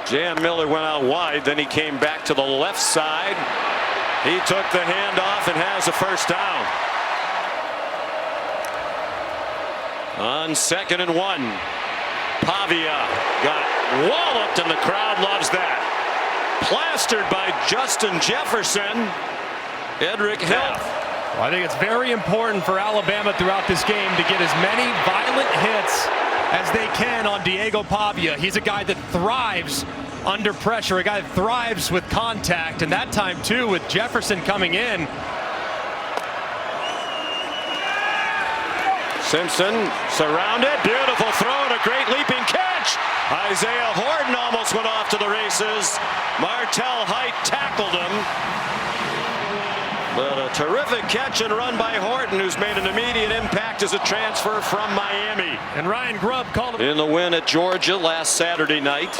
Jan Miller went out wide, then he came back to the left side. He took the handoff and has a first down. On 2nd and 1, Pavia got walloped and the crowd loves that. Plastered by Justin Jefferson. Edric Hill. Well, I think it's very important for Alabama throughout this game to get as many violent hits as they can on Diego Pavia. He's a guy that thrives under pressure, a guy that thrives with contact, and that time too with Jefferson coming in. Simpson surrounded, beautiful throw and a great leaping catch. Isaiah Horton almost went off to the races. Martell Height tackled him. But a terrific catch and run by Horton, who's made an immediate impact as a transfer from Miami. And Ryan Grubb called him in the win at Georgia last Saturday night.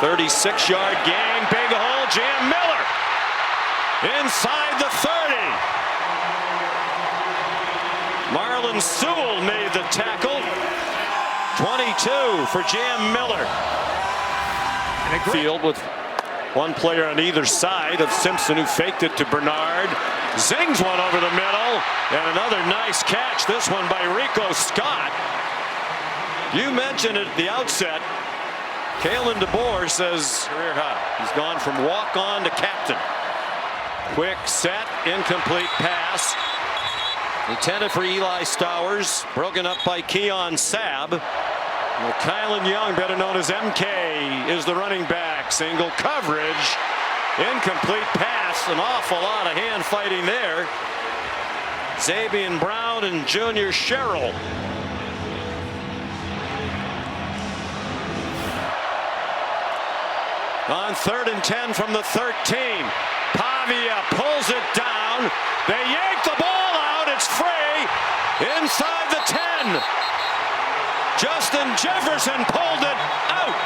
36-yard gain, big hole, Jan Miller inside the 30. Marlon Sewell made the tackle. 22 for Jan Miller. Field with one player on either side of Simpson, who faked it to Bernard. Zings one over the middle, and another nice catch, this one by Rico Scott. You mentioned it at the outset. Kalen DeBoer says career high. He's gone from walk-on to captain. Quick set, incomplete pass. Intended for Eli Stowers, broken up by Keon Sabb. Well, Kalen Young, better known as MK, is the running back. Single coverage, incomplete pass, an awful lot of hand fighting there. Zabian Brown and Junior Sherrill. On 3rd and 10 from the 13. Pavia pulls it down. They yank the ball out. It's free inside the 10. Justin Jefferson pulled it out.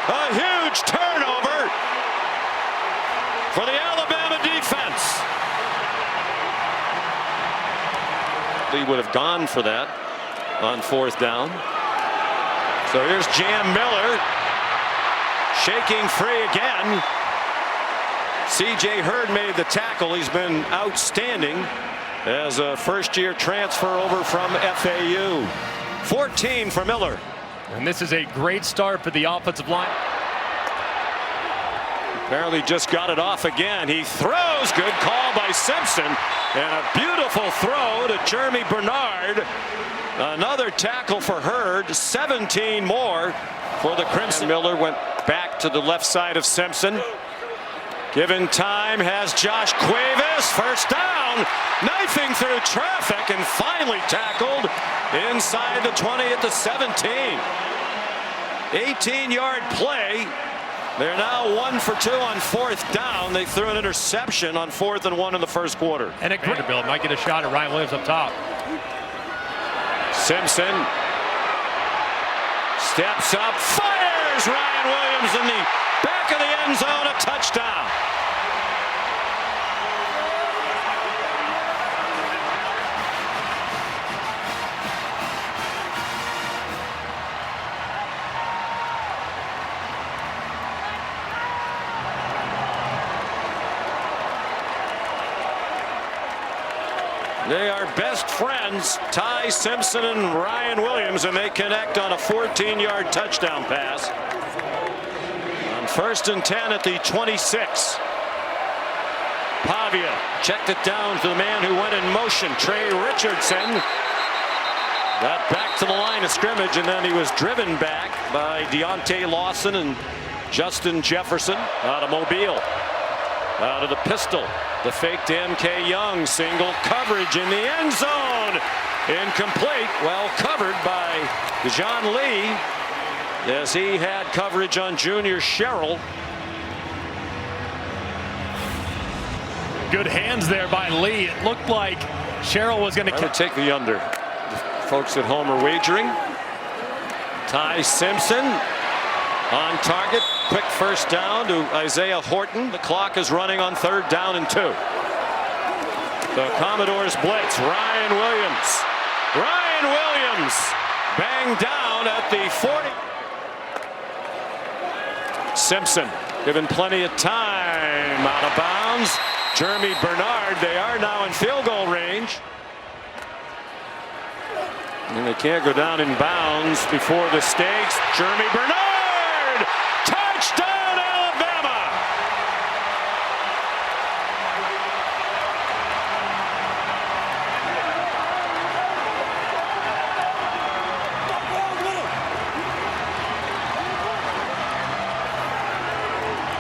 A huge turnover for the Alabama defense. He would have gone for that on 4th down. So here's Jan Miller. Shaking free again. C.J. Hurd made the tackle. He's been outstanding as a first-year transfer over from FAU. 14 for Miller. And this is a great start for the offensive line. Apparently just got it off again. He throws. Good call by Simpson. And a beautiful throw to Germie Bernard. Another tackle for Hurd. 17 more for the Crimson. Miller went back to the left side of Simpson. Given time, has Josh Cuevas. First down. Knifing through traffic and finally tackled inside the 20 at the 17. 18-yard play. They're now 1 for 2 on 4th down. They threw an interception on 4th and 1 in the first quarter. And Vanderbilt might get a shot at Ryan Williams up top. Simpson steps up, fires Ryan Williams in the back of the end zone, a touchdown. They are best friends, Ty Simpson and Ryan Williams, and they connect on a 14-yard touchdown pass. On 1st and 10 at the 26. Pavia checked it down to the man who went in motion, Trey Richardson. Got back to the line of scrimmage, and then he was driven back by Deontay Lawson and Justin Jefferson out of Mobile. Out of the pistol, the fake to MK Young, single coverage in the end zone. Incomplete, well covered by John Lee as he had coverage on Junior Sherrill. Good hands there by Lee. It looked like Sherrill was going to take the under. The folks at home are wagering. Ty Simpson on target. Quick first down to Isaiah Horton. The clock is running on 3rd down and 2. The Commodores blitz. Ryan Williams. Ryan Williams banged down at the 40. Simpson given plenty of time, out of bounds. Germie, Bernard, they are now in field goal range. And they can't go down in bounds before the stakes. Germie, Bernard! Touchdown, Alabama!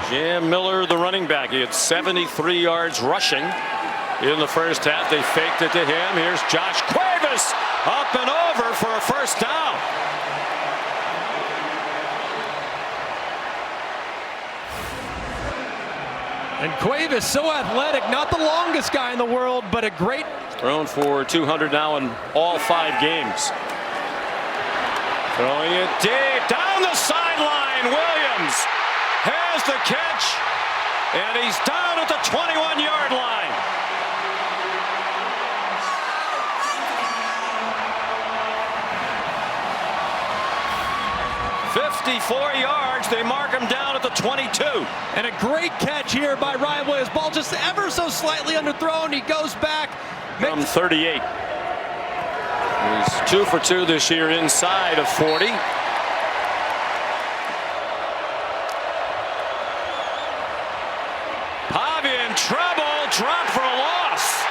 Jam Miller, the running back. He had 73 yards rushing in the first half. They faked it to him. Here's Josh Cuevas up and over for a first down. And Cuevas, so athletic, not the longest guy in the world, but a great. Thrown for 200 now in all 5 games. Throwing it deep down the sideline. Williams has the catch, and he's down at the 21-yard line. "54 yards." They mark him down at the 22. And a great catch here by Ryan Williams. Ball just ever so slightly underthrown. He goes back. From 38. He's 2 for 2 this year inside of 40. Pavia in trouble. Drop for a loss.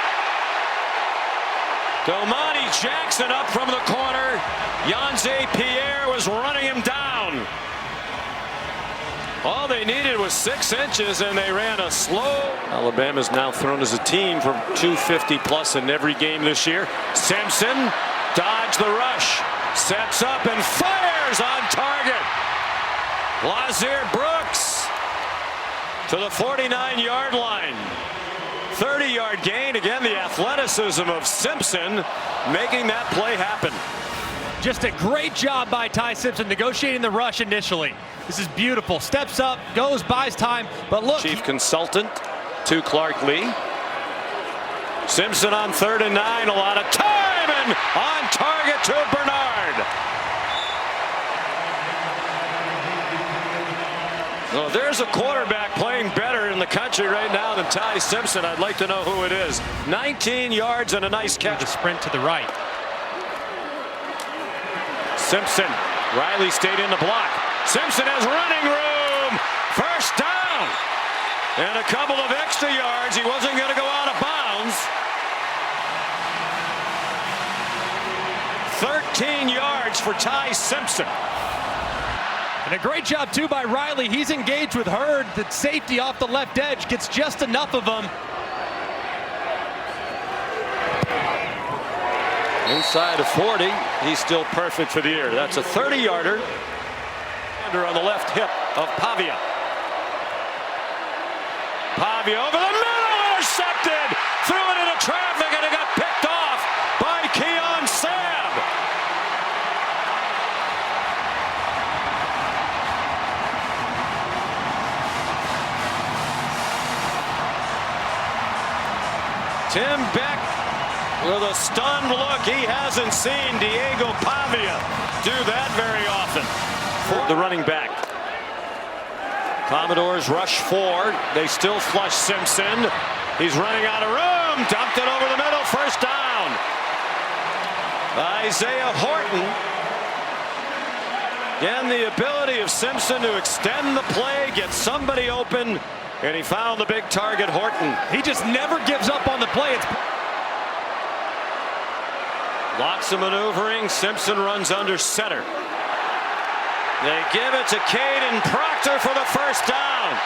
Domani Jackson up from the corner. Yanze Pierre was running him down. All they needed was 6 inches, and they ran a slow. Alabama's now thrown as a team for 250 plus in every game this year. Simpson dodged the rush, steps up and fires on target. Lazir Brooks to the 49-yard line. 30-yard gain. Again, the athleticism of Simpson making that play happen. Just a great job by Ty Simpson negotiating the rush initially. This is beautiful. Steps up, goes, buys time, but look. Chief consultant to Clark Lee. Simpson on 3rd and 9, a lot of time, and on target to Bernard. Well, there's a quarterback playing better in the country right now than Ty Simpson. I'd like to know who it is. 19 yards and a nice catch. A sprint to the right. Simpson. Riley stayed in the block. Simpson has running room. First down. And a couple of extra yards. He wasn't going to go out of bounds. 13 yards for Ty Simpson. And a great job, too, by Riley. He's engaged with Hurd. The safety off the left edge gets just enough of him. Inside of 40, he's still perfect for the year. That's a 30-yarder. On the left hip of Pavia. Pavia over the middle, intercepted. Threw it into traffic, and it got picked off by Keon Sabb. Tim Beck with a stunned look. He hasn't seen Diego Pavia do that very often. For the running back. Commodores rush 4. They still flush Simpson. He's running out of room. Dumped it over the middle. First down. Isaiah Horton. Again, the ability of Simpson to extend the play, get somebody open, and he found the big target, Horton. He just never gives up on the play. It's lots of maneuvering. Simpson runs under center. They give it to Caden Proctor for the first down.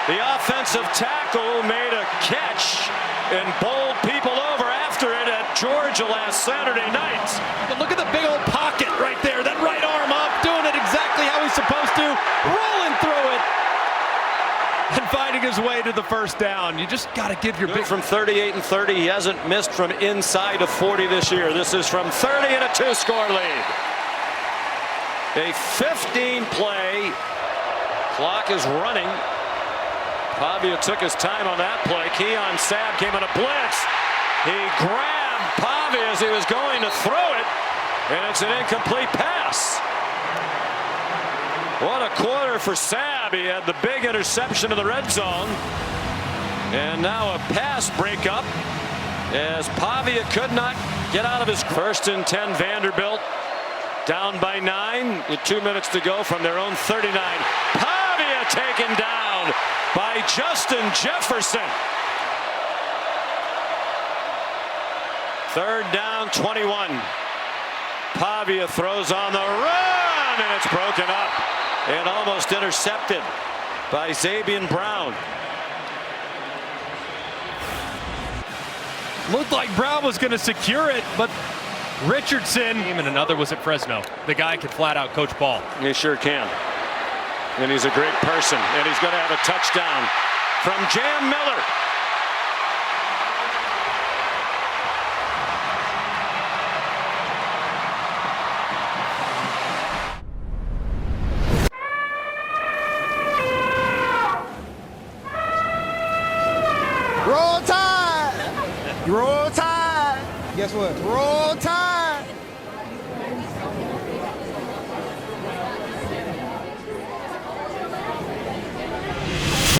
The offensive tackle made a catch and bowled people over after it at Georgia last Saturday night. But look at the big old pocket right there. That right arm up, doing it exactly how he's supposed to, rolling through it and finding his way to the first down. You just got to give your big. From 38 and 30, he hasn't missed from inside of 40 this year. This is from 30 and a 2-score lead. A 15-play. Clock is running. Pavia took his time on that play. Keon Sabb came on a blitz. He grabbed Pavia as he was going to throw it, and it's an incomplete pass. What a quarter for Sab. He had the big interception in the red zone. And now a pass breakup as Pavia could not get out of his 1st and 10 Vanderbilt. Down by 9 with 2 minutes to go from their own 39. Pavia taken down by Justin Jefferson. 3rd down, 21. Pavia throws on the run, and it's broken up and almost intercepted by Saban Brown. Looked like Brown was going to secure it, but Richardson, and another was at Fresno. The guy could flat out coach ball. He sure can. And he's a great person, and he's going to have a touchdown from Jam Miller. Roll Tide! Roll Tide! Guess what? Roll Tide!